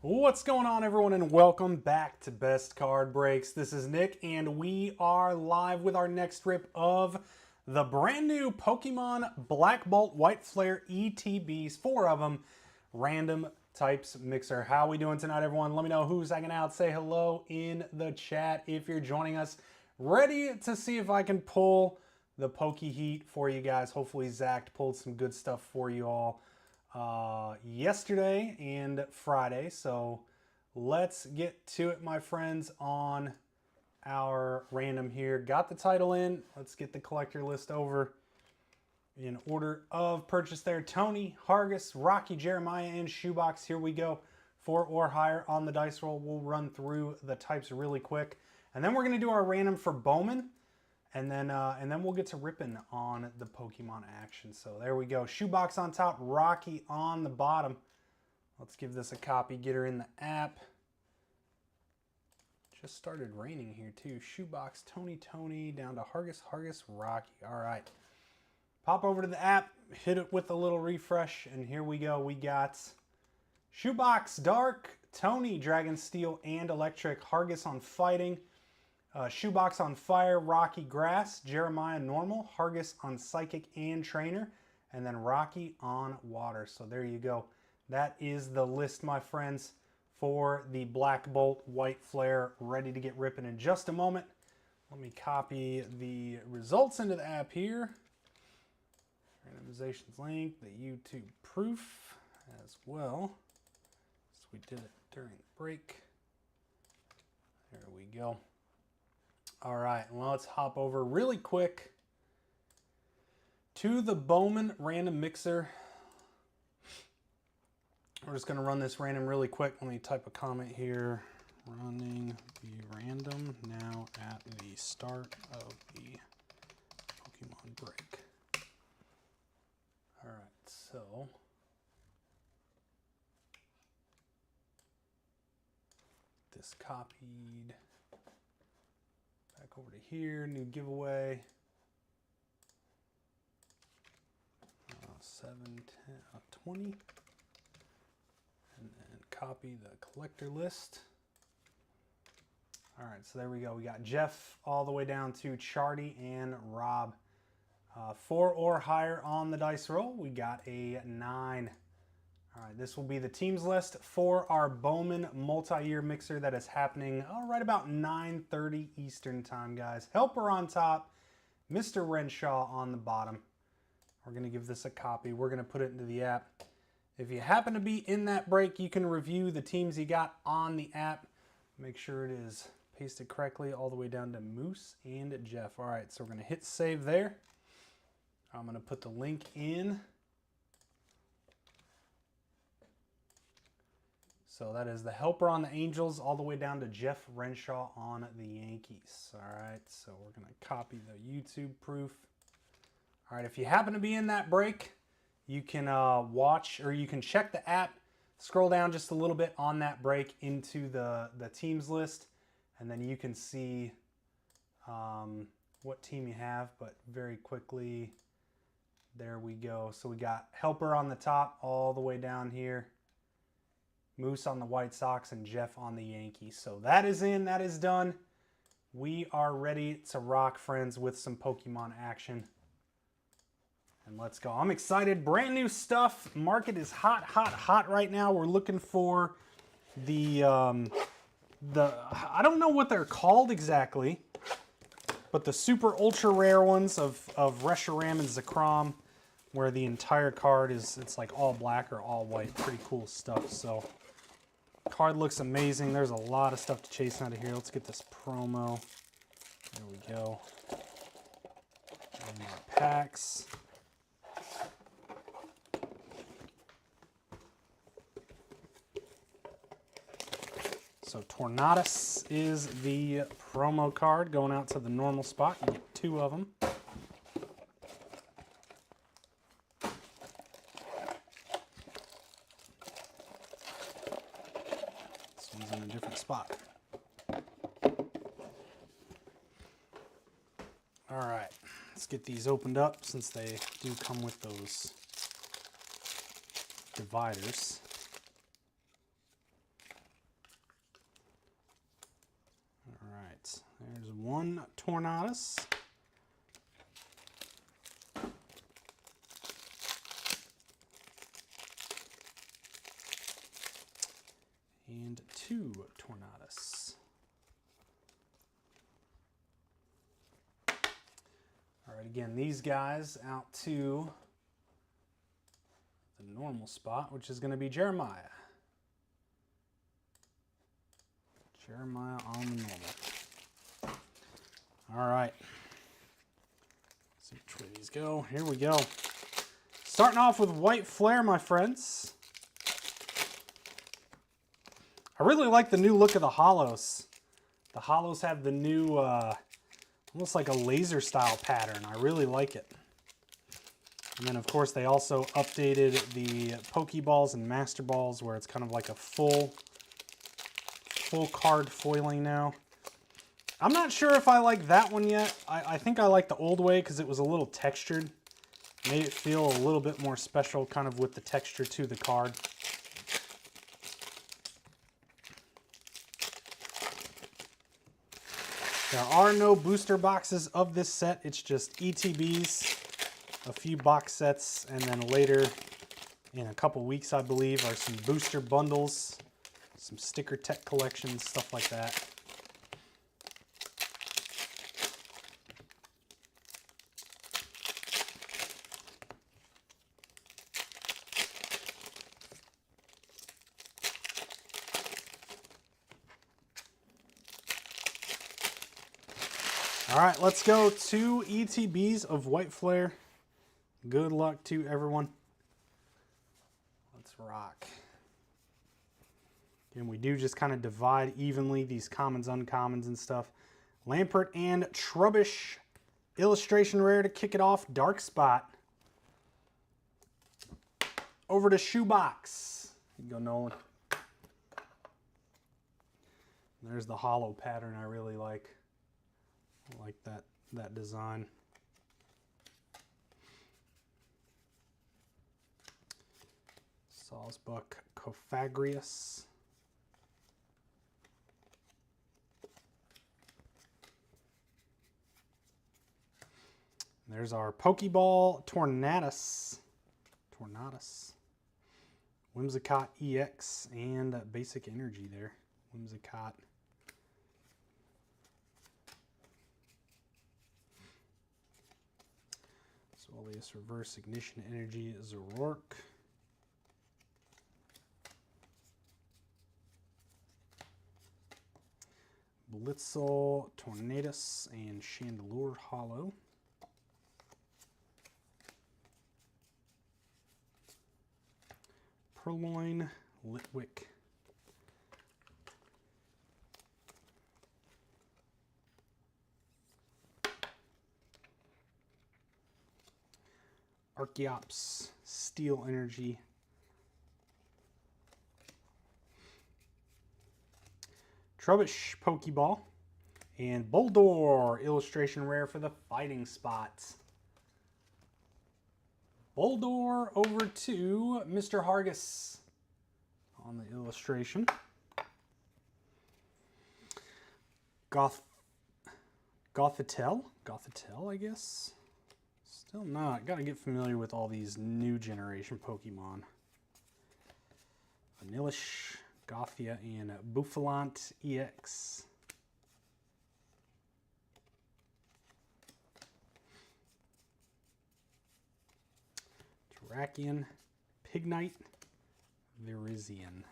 What's going on, everyone, and welcome back to Best Card Breaks. This is Nick, and we are live with our next rip of the brand new Pokemon Black Bolt White Flare ETBs, 4 of them, random types mixer. How we doing tonight, everyone? Let me know who's hanging out. Say hello in the chat if you're joining us. Ready to see if I can pull the Poke Heat for you guys. Hopefully Zach pulled some good stuff for you all yesterday and Friday. So let's get to it, my friends, on our random here. Got the title in. Let's get the collector list over in order of purchase there. Tony, Hargus, Rocky, Jeremiah, and Shoebox. Here we go. 4 or higher on the dice roll. We'll run through the types really quick. And then we're going to do our random for Bowman. And then we'll get to ripping on the Pokemon action. So there we go. Shoebox on top, Rocky on the bottom. Let's give this a copy. Get her in the app. Just started raining here too. Shoebox, Tony, down to Hargus, Rocky. All right. Pop over to the app, hit it with a little refresh, and here we go. We got Shoebox, Dark, Tony, Dragon Steel, and Electric. Hargus on Fighting. Shoebox on Fire, Rocky Grass, Jeremiah Normal, Hargus on Psychic and Trainer, and then Rocky on Water. So there you go. That is the list, my friends, for the Black Bolt White Flare, ready to get ripping in just a moment. Let me copy the results into the app here. Randomizations link, the YouTube proof as well. So we did it during the break. There we go. All right, well, let's hop over really quick to the Bowman random mixer. We're just going to run this random really quick. Let me type a comment here. Running the random now at the start of the Pokemon break. All right, so this copied. Back over to here, new giveaway. 7, 10, 20. And then copy the collector list. All right, so there we go. We got Jeff all the way down to Chardy and Rob. 4 or higher on the dice roll. We got a 9. All right, this will be the teams list for our Bowman multi-year mixer that is happening right about 9:30 Eastern time, guys. Helper on top, Mr. Renshaw on the bottom. We're going to give this a copy. We're going to put it into the app. If you happen to be in that break, you can review the teams you got on the app. Make sure it is pasted correctly all the way down to Moose and Jeff. All right, so we're going to hit save there. I'm going to put the link in. So that is the Helper on the Angels all the way down to Jeff Renshaw on the Yankees. All right, so we're going to copy the YouTube proof. All right, if you happen to be in that break, you can watch or you can check the app, scroll down just a little bit on that break into the teams list, and then you can see what team you have. But very quickly, there we go. So we got Helper on the top all the way down here. Moose on the White Sox, and Jeff on the Yankees. So that is in, that is done. We are ready to rock, friends, with some Pokemon action. And let's go. I'm excited. Brand new stuff. Market is hot right now. We're looking for the I don't know what they're called exactly, but the super ultra rare ones of Reshiram and Zekrom, where the entire card is, it's like all black or all white. Pretty cool stuff. So card looks amazing. There's a lot of stuff to chase out of here. Let's get this promo. There we go. And our packs. So Tornadus is the promo card going out to the normal spot. You get 2 of them. This one's in a different spot. All right, let's get these opened up since they do come with those dividers. 1 Tornadus. And 2 Tornadus. All right, again, these guys out to the normal spot, which is going to be Jeremiah. Jeremiah on the normal. All right. Let's see which way these go. Here we go. Starting off with White Flare, my friends. I really like the new look of the Holos. The Holos have the new, almost like a laser style pattern. I really like it. And then, of course, they also updated the Pokeballs and Master Balls where it's kind of like a full card foiling now. I'm not sure if I like that one yet. I think I like the old way because it was a little textured. Made it feel a little bit more special kind of with the texture to the card. There are no booster boxes of this set. It's just ETBs, a few box sets, and then later in a couple weeks, I believe, are some booster bundles, some sticker tech collections, stuff like that. All right, let's go 2 ETBs of White Flare. Good luck to everyone. Let's rock. And we do just kind of divide evenly these commons, uncommons, and stuff. Lampert and Trubbish. Illustration rare to kick it off. Dark Spot. Over to Shoebox. Here you go, Nolan. There's the hollow pattern I really like. I like that design. Sawsbuck Cofagrius. There's our Pokeball Tornadus. Whimsicott EX and Basic Energy there. Whimsicott. Soleus Reverse Ignition Energy Zoroark. Blitzel Tornadus and Chandelure Hollow. Purloin Litwick. Archeops Steel Energy. Trubbish Pokeball. And Boldore illustration rare for the Fighting Spots. Boldore over to Mr. Hargis on the illustration. Gothitelle, I guess. Still not. Got to get familiar with all these new generation Pokemon. Vanillish, Gothia, and Bouffalant EX. Terrakion, Pignite, Virizion.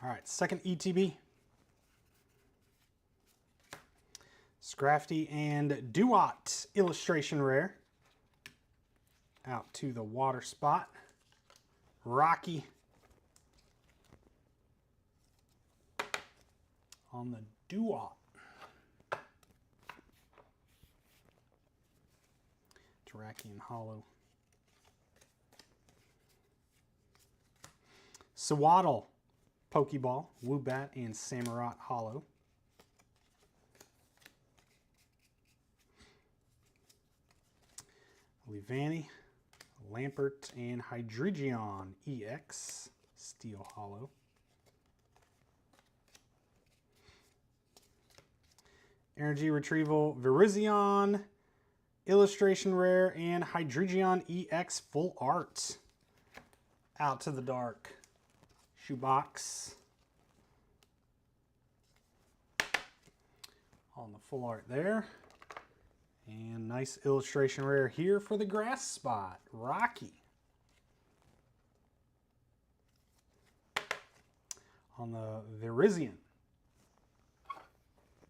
All right, second ETB. Scrafty and Duat illustration rare. Out to the water spot. Rocky on the Duat. Terrakion Hollow. Swaddle, Pokeball, Woobat, and Samurott Hollow. Leavanny, Lampert, and Hydreigon EX, Steel Hollow. Energy Retrieval, Virizion, Illustration Rare, and Hydreigon EX Full Art. Out to the Dark. Shoebox. On the full art there. And nice illustration rare here for the grass spot. Rocky. On the Virizion.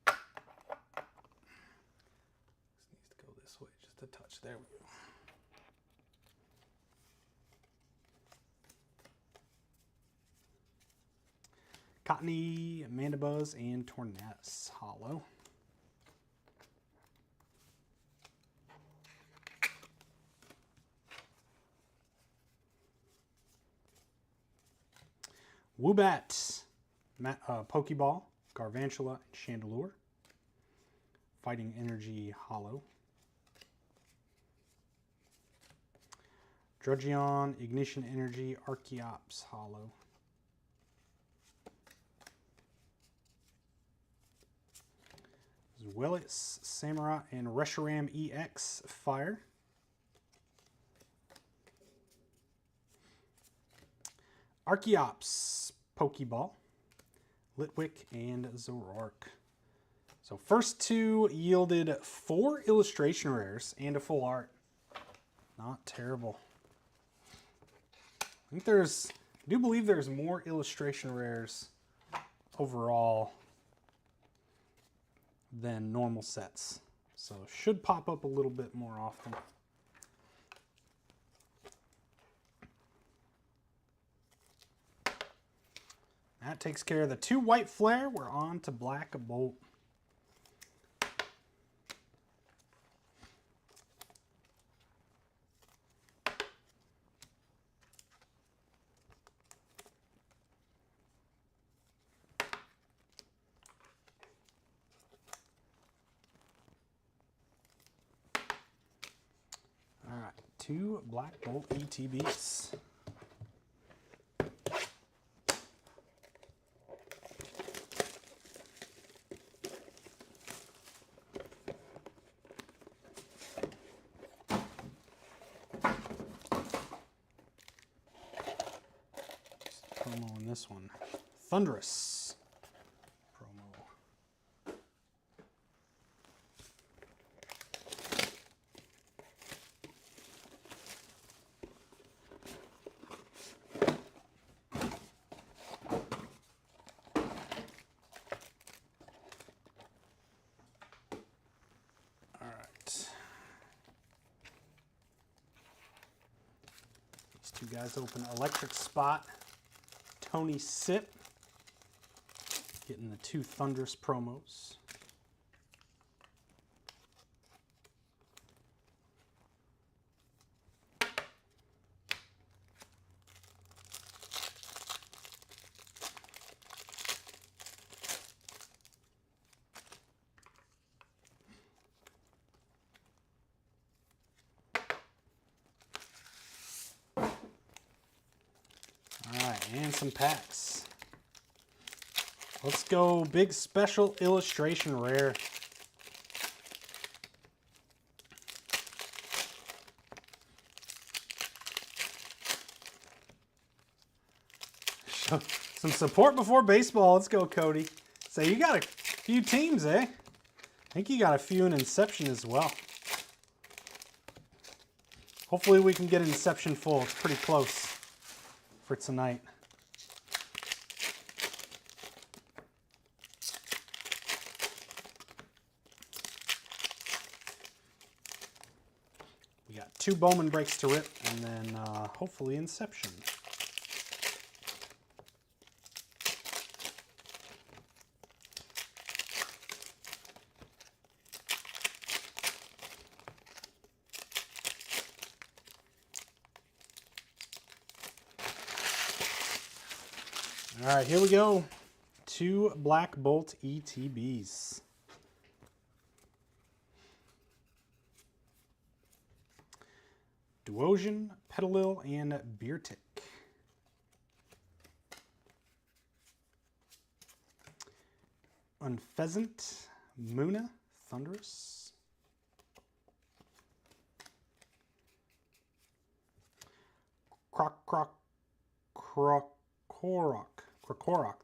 This needs to go this way just a touch. There we go. Cottony, Mandibuzz, and Tornadus Hollow. Woobat, Pokeball, Garvantula, and Chandelure. Fighting Energy Hollow. Drudgeon, Ignition Energy, Archeops Hollow. Willis, Samurott, and Reshiram EX Fire. Archeops, Pokeball, Litwick, and Zoroark. So first two yielded 4 illustration rares and a full art. Not terrible. I do believe there's more illustration rares overall than normal sets. So should pop up a little bit more often. That takes care of the 2 white flare. We're on to black bolt. All right, 2 black bolt ETBs. Promo in this one. Thundurus promo. All right. These 2 guys open Electric Spot. Tony Sip, getting the 2 Thundurus promos. And some packs. Let's go big special illustration rare. Some support before baseball. Let's go, Cody. So you got a few teams, eh? I think you got a few in Inception as well. Hopefully we can get Inception full. It's pretty close for tonight. We got 2 Bowman breaks to rip, and then hopefully Inception. All right, here we go. 2 Black Bolt ETBs. Duosian, Petilil, and Beertic. Unpheasant, Muna, Thunderous. Krokorok,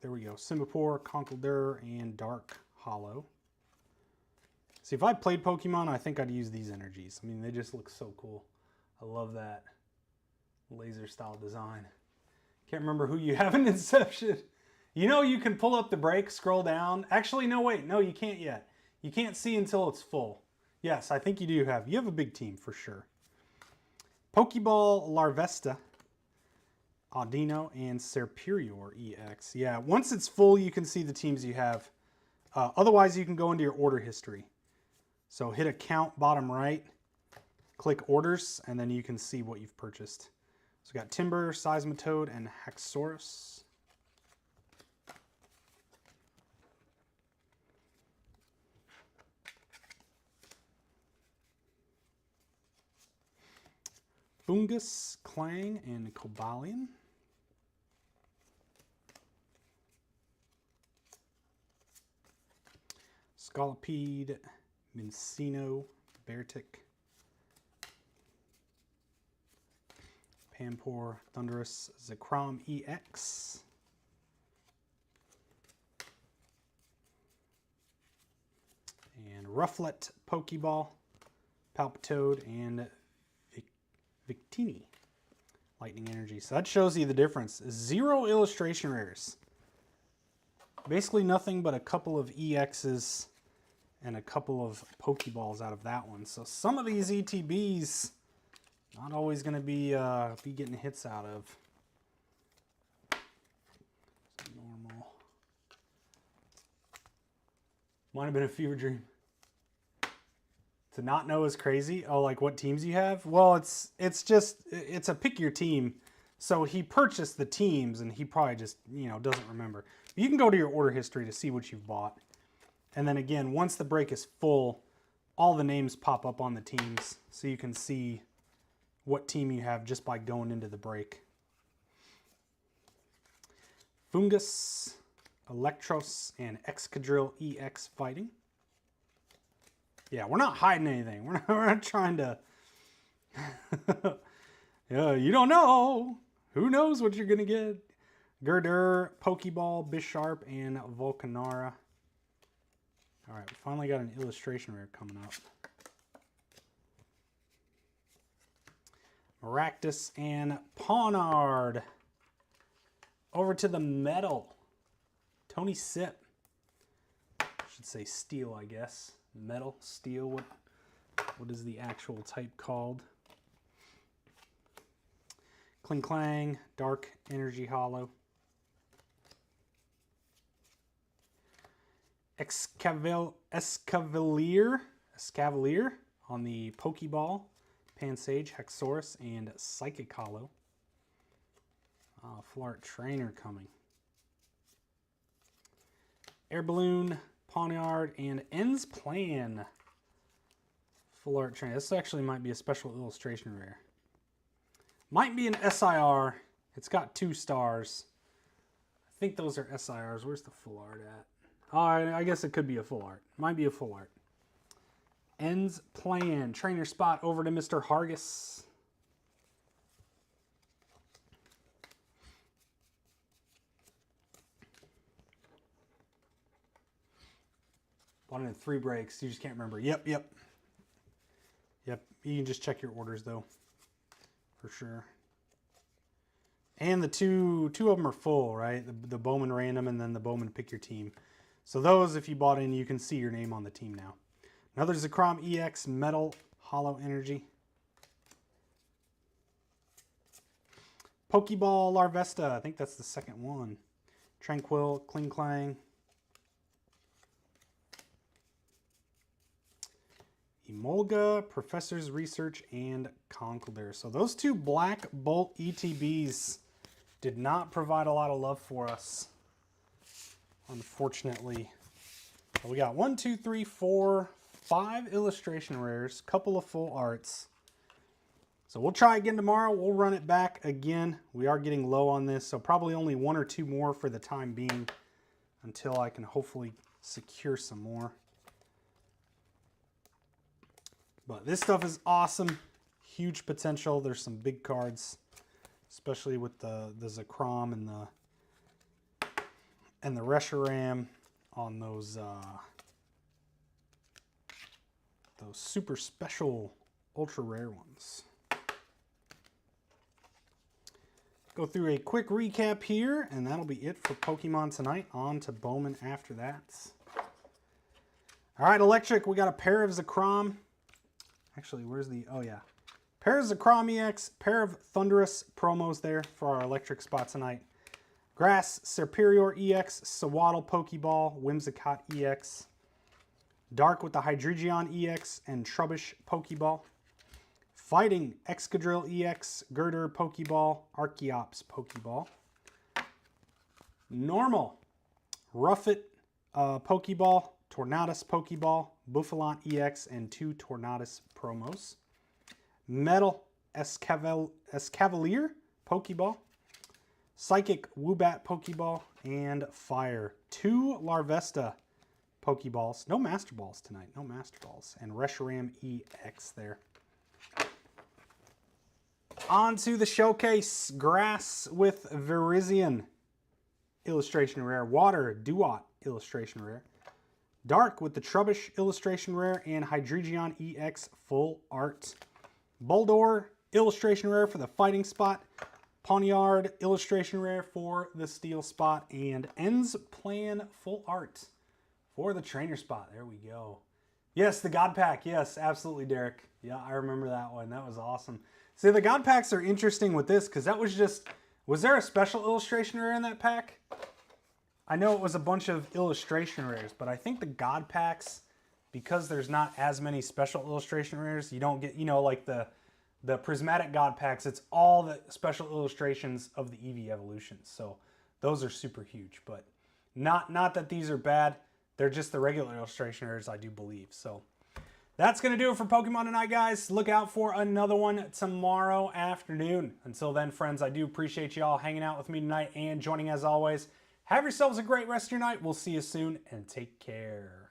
there we go. Simipour, Conkeldurr, and Dark Hollow. See, if I played Pokemon, I think I'd use these energies. I mean, they just look so cool. I love that laser style design. Can't remember who you have in Inception. You know you can pull up the break, scroll down. Actually, no, wait. No, you can't yet. You can't see until it's full. Yes, I think you do have. You have a big team for sure. Pokeball Larvesta, Audino, and Serperior EX. Yeah, once it's full, you can see the teams you have. Otherwise, you can go into your order history. So hit account bottom right, click orders, and then you can see what you've purchased. So we got Timber, Seismitoad, and Haxorus. Fungus, Clang, and Cobalion. Scolipede, Mincino, Beartic. Panpour, Thunderous, Zekrom EX. And Rufflet, Pokeball, Palpitoad, and Victini, Lightning Energy. So that shows you the difference. 0 illustration rares. Basically nothing but a couple of EXs and a couple of Pokeballs out of that one. So some of these ETBs, not always going to be getting hits out of. Normal. Might have been a fever dream. To not know is crazy. Oh, like what teams you have? Well, it's a pick your team. So he purchased the teams and he probably just, doesn't remember. You can go to your order history to see what you've bought. And then again, once the break is full, all the names pop up on the teams. So you can see what team you have just by going into the break. Fungus, Electros, and Excadrill EX Fighting. Yeah, we're not hiding anything. We're not trying to... Yeah, you don't know. Who knows what you're going to get? Gurdurr, Pokeball, Bisharp, and Volcanara. All right, we finally got an illustration rare coming up. Maractus and Pawnard. Over to the metal. Tony Sip. Should say steel, I guess. Metal, steel, what is the actual type called? Kling Clang, Dark Energy Hollow. Escavalier on the Pokeball, Pansage, Haxorus, and Psychic Hollow. Flart Trainer coming. Air Balloon, Pawniard, and Ends Plan. Full art trainer. This actually might be a special illustration rare. Might be an SIR. It's got 2 stars. I think those are SIRs. Where's the full art at? Oh, I guess it could be a full art. Might be a full art. Ends Plan. Trainer spot over to Mr. Hargis. Bought it in 3 breaks. You just can't remember. Yep. You can just check your orders though, for sure. And the two of them are full, right? The Bowman Random and then the Bowman Pick Your Team. So those, if you bought in, you can see your name on the team now. Another Zekrom EX Metal Hollow Energy. Pokeball Larvesta. I think that's the second one. Tranquil, Kling Clang. Emolga, Professor's Research, and Conkeldurr. So those 2 Black Bolt ETBs did not provide a lot of love for us, unfortunately. But we got 1, 2, 3, 4, 5 illustration rares, couple of full arts. So we'll try again tomorrow. We'll run it back again. We are getting low on this, so probably only 1 or 2 more for the time being until I can hopefully secure some more. But this stuff is awesome. Huge potential. There's some big cards, especially with the Zekrom and the Reshiram on those super special ultra rare ones. Go through a quick recap here, and that'll be it for Pokemon tonight. On to Bowman after that. All right, Electric, we got a pair of Zekrom. Actually, where's the, oh yeah. Pair of Zekrom EX, pair of Thundurus promos there for our Electric spot tonight. Grass Serperior EX, Sewaddle Pokeball, Whimsicott EX. Dark with the Hydreigon EX and Trubbish Pokeball. Fighting Excadrill EX, Girder Pokeball, Archeops Pokeball. Normal Rufflet Pokeball, Tornadus Pokeball, Buffalon EX, and 2 Tornadus promos. Metal Escavalier Pokeball. Psychic Woobat Pokeball, and Fire. 2 Larvesta Pokeballs. No Master Balls tonight. No Master Balls. And Reshiram EX there. On to the showcase. Grass with Virizion illustration rare. Water Duat illustration rare. Dark with the Trubbish illustration rare and Hydreigon EX full art. Boldore illustration rare for the fighting spot. Pawniard illustration rare for the steel spot. And Ends Plan full art for the trainer spot. There we go. Yes, the God Pack. Yes, absolutely, Derek. Yeah, I remember that one. That was awesome. See, the God Packs are interesting with this because that was just... Was there a special illustration rare in that pack? I know it was a bunch of illustration rares, but I think the God Packs, because there's not as many special illustration rares, you don't get, you know, like the Prismatic God Packs, it's all the special illustrations of the Eevee evolutions. So those are super huge, but not that these are bad. They're just the regular illustration rares, I do believe. So that's going to do it for Pokemon tonight, guys. Look out for another one tomorrow afternoon. Until then, friends, I do appreciate you all hanging out with me tonight and joining as always. Have yourselves a great rest of your night. We'll see you soon, and take care.